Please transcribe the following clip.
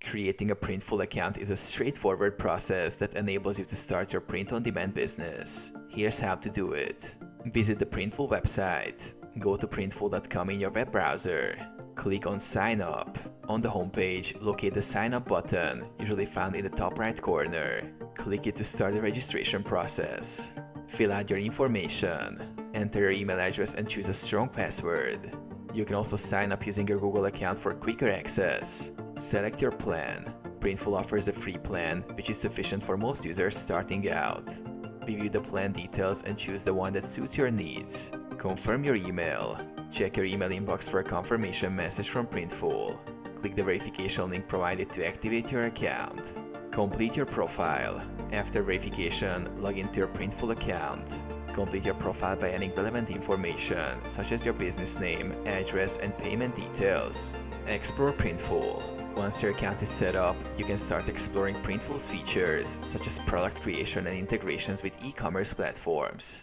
Creating a Printful account is a straightforward process that enables you to start your print-on-demand business. Here's how to do it. Visit the Printful website. Go to printful.com in your web browser. Click on Sign Up. On the homepage, locate the Sign Up button, usually found in the top right corner. Click it to start the registration process. Fill out your information. Enter your email address and choose a strong password. You can also sign up using your Google account for quicker access. Select your plan. Printful offers a free plan, which is sufficient for most users starting out. Review the plan details and choose the one that suits your needs. Confirm your email. Check your email inbox for a confirmation message from Printful. Click the verification link provided to activate your account. Complete your profile. After verification, log into your Printful account. Complete your profile by adding relevant information, such as your business name, address, and payment details. Explore Printful. Once your account is set up, you can start exploring Printful's features, such as product creation and integrations with e-commerce platforms.